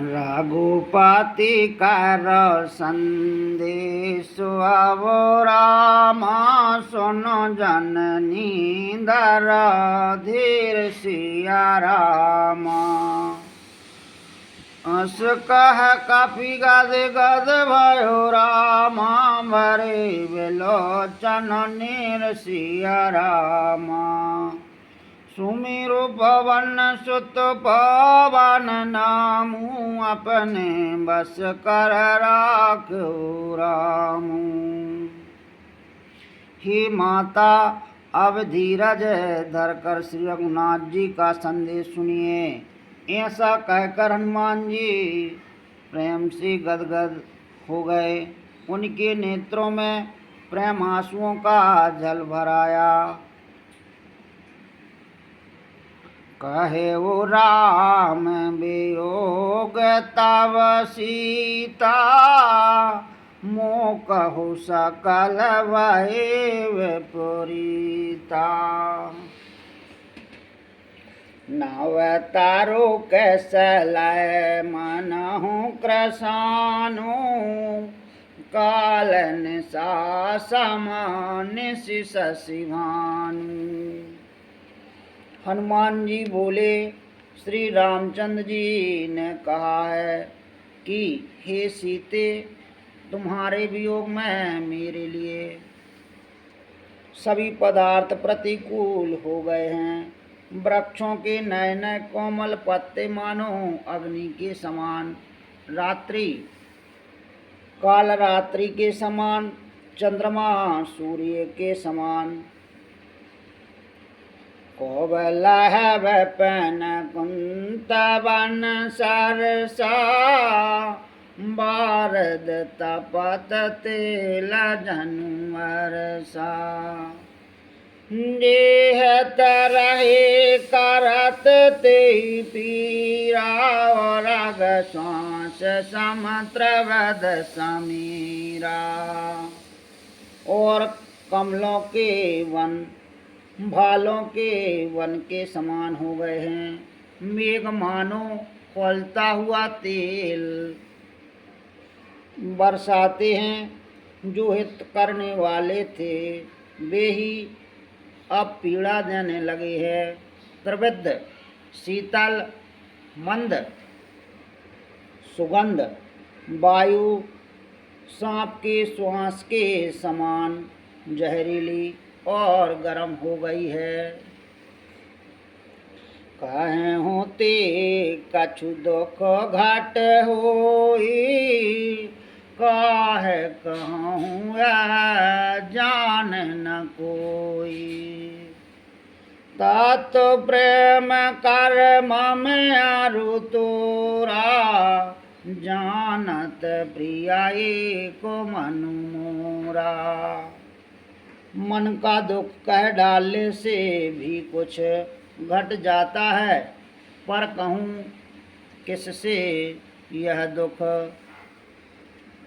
रघुपति कर संदेश आवो राम, सुनो जननी दर धीर सिया राम। अस कह कपि गद गद भयो राम, भरे विलोचन नीर सिया राम। सुमिरु पवन सुत पवन नामू, अपने बस कर राखो रामू। हे माता, अब धीरज धर कर श्री रघुनाथ जी का संदेश सुनिए। ऐसा कहकर हनुमान जी प्रेम से गदगद हो गए। उनके नेत्रों में प्रेम आंसुओं का जल भर आया। कहे वो राम वियोग तव सीता, मोह कहु सकल भय विपरीता। नव तारो कैसलय मनहु कृशानु, कालन सा समान शशि भानु। हनुमान जी बोले, श्री रामचंद्र जी ने कहा है कि हे सीते, तुम्हारे वियोग में मेरे लिए सभी पदार्थ प्रतिकूल हो गए हैं। वृक्षों के नए नए कोमल पत्ते मानो अग्नि के समान, रात्रि काल रात्रि के समान, चंद्रमा सूर्य के समान। कोवलह वपन कुंत वन सरसा, बारद तपत तेल जनु वर्षा। देह तरहे करत ते पीरा, रग श्वास समुद्र वद समीरा। और कमलों के वन भालों के वन के समान हो गए हैं। मेघ मानो खौलता हुआ तेल बरसाते हैं। जो हित करने वाले थे वे ही अब पीड़ा देने लगे हैं। त्रिविध शीतल मंद सुगंध वायु सांप के श्वास के समान जहरीली और गर्म हो गई है। कहे होते कछु दुख घट होई, काहे कहूँ जान न कोई। तत् प्रेम कर मम अरु तोरा, जानत प्रिया को मनु मोरा। मन का दुख कह डालने से भी कुछ घट जाता है, पर कहूँ किससे यह दुख,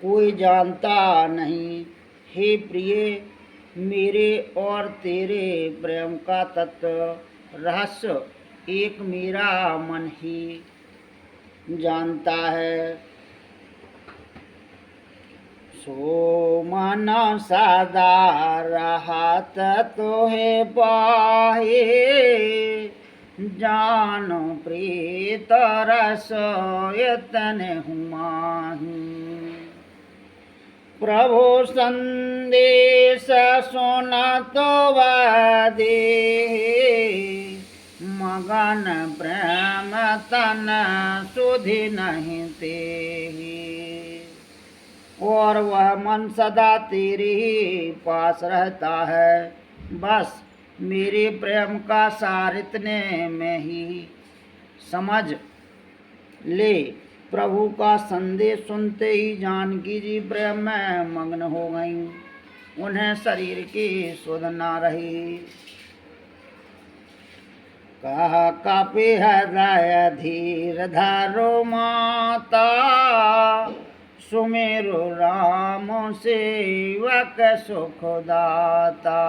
कोई जानता नहीं। हे प्रिय, मेरे और तेरे प्रेम का तत्व रहस्य एक मेरा मन ही जानता है। सो मन सदा रहत तोहे पाहे, जानो प्रीत रस यतने हुमाही। प्रभु संदेश सुनत वादे, मगन प्रेम तन सुधि नहीं तेहि। और वह मन सदा तेरे ही पास रहता है। बस मेरे प्रेम का सार इतने में ही समझ ले। प्रभु का संदेश सुनते ही जानकी जी प्रेम में मग्न हो गईं। उन्हें शरीर की सुध न रही। कहा कापि हृदय धीर धरो माता, सुमेरु राम सेवक सुखदाता।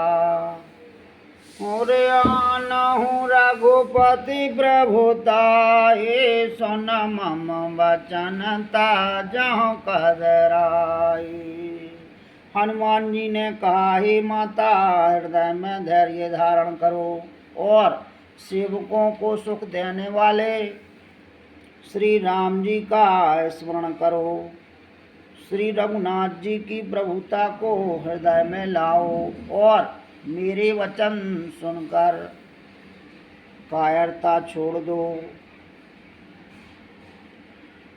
और आनहु रघुपति प्रभुताये, सुन मम वचन ताजहु कदराई। हनुमान जी ने कहा, हे माता, हृदय में धैर्य धारण करो और सेवकों को सुख देने वाले श्री राम जी का स्मरण करो। श्री रघुनाथ जी की प्रभुता को हृदय में लाओ और मेरे वचन सुनकर कायरता छोड़ दो।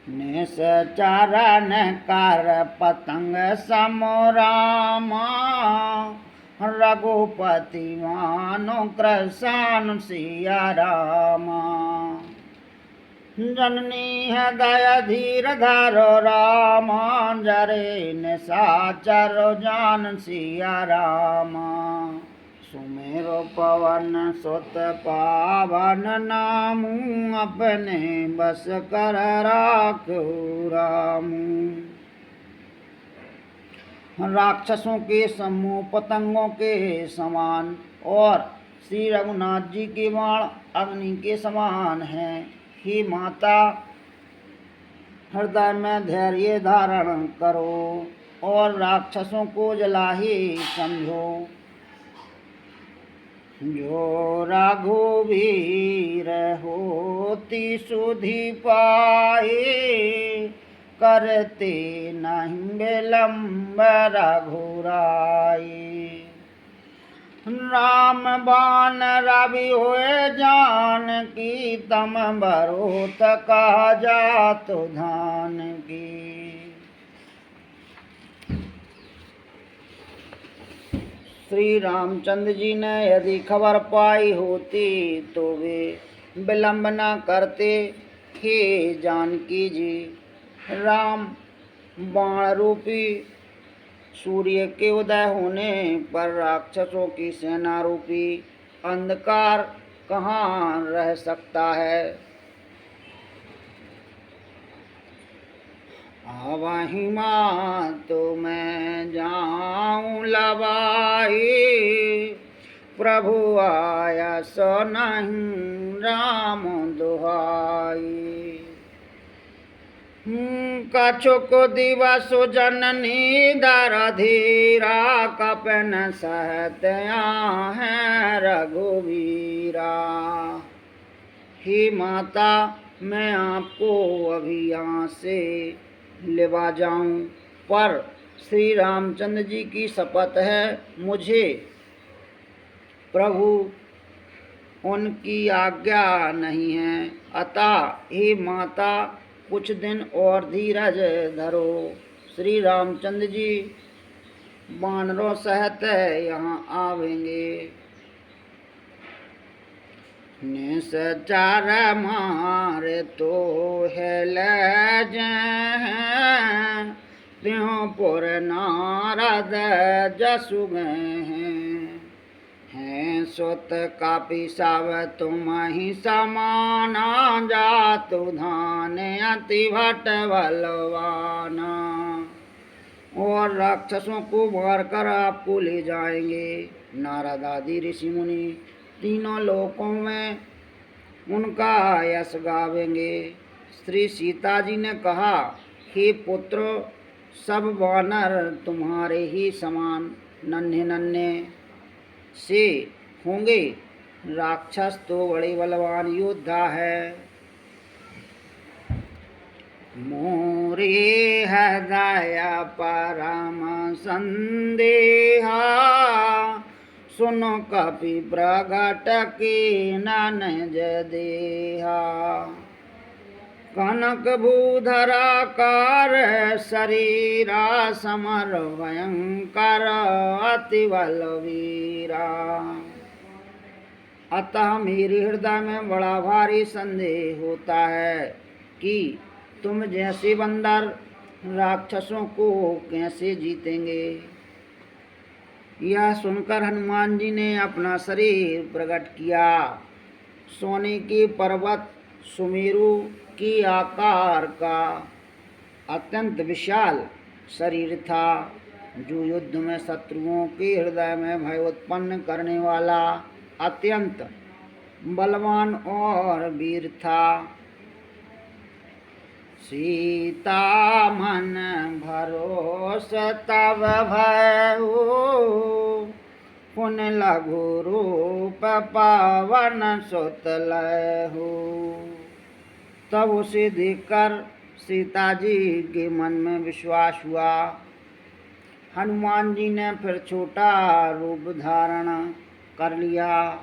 निश्चरण कर पतंग सम रामा, रघुपति मानो कृष्ण सिया रामा। जननी हृदय धीर धरो रामा, जरे निशाचर जान सिया रामा। सुमेरो पवन सुत पावन नामू, अपने बस कर राखो रामू। राक्षसों के समूह पतंगों के समान और श्री रघुनाथ जी के बाण अग्नि के समान हैं। हे माता, हृदय में धैर्य धारण करो और राक्षसों को जला ही समझो। जो रघुवीर होती सुधि पाए, करते नहीं विलम्ब रघुराई। राम बाण रवि होए जानकी, तम बरोत कहा जात धान की। श्री रामचंद्र जी ने यदि खबर पाई होती तो वे विलम्ब न करते। हे जानकी जी, राम बाण रूपी सूर्य के उदय होने पर राक्षसों की सेना रूपी अंधकार कहाँ रह सकता है। आवहि माँ तो मैं जाऊं लवाई, प्रभु आया सो नहीं राम दुहाई। कछुक दिवस जननी दर धीरा, कपन सहत है रघुवीरा। हे माता, मैं आपको अभी यहाँ से लेवा जाऊं, पर श्री रामचंद्र जी की शपथ है, मुझे प्रभु उनकी आज्ञा नहीं है। अतः हे माता, कुछ दिन और धीरज धरो। श्री रामचंद्र जी वानरों सहित यहाँ आवेंगे। निश्चर मारे तो हेल त्यों पुर नारद जसु गए हैं। सुत कापी साव तुम ही समाना, जातु धान अति भट बलवाना। और राक्षसों को मारकर आपको ले जाएंगे। नारद आदि ऋषि मुनि तीनों लोकों में उनका यश गावेंगे। श्री सीता जी ने कहा, हे पुत्र, सब वानर तुम्हारे ही समान नन्हे नन्हे से होंगे। राक्षस तो बड़े बलवान योद्धा है। मोरे हृदय परम संदेहा, सुनो कपि प्रगट की ननज देहा। कनक भूधराकार शरीरा, समर भयंकर अति बलवीरा। अतः मेरे हृदय में बड़ा भारी संदेह होता है कि तुम जैसे बंदर राक्षसों को कैसे जीतेंगे। यह सुनकर हनुमान जी ने अपना शरीर प्रकट किया। सोने के पर्वत सुमेरु की आकार का अत्यंत विशाल शरीर था, जो युद्ध में शत्रुओं के हृदय में भय उत्पन्न करने वाला अत्यंत बलवान और वीर था। सीता मन भरोस तब भयउ, पुन लघु रूप पवन सुत लहु। तब उसे देखकर सीता जी के मन में विश्वास हुआ। हनुमान जी ने फिर छोटा रूप धारण कर लिया।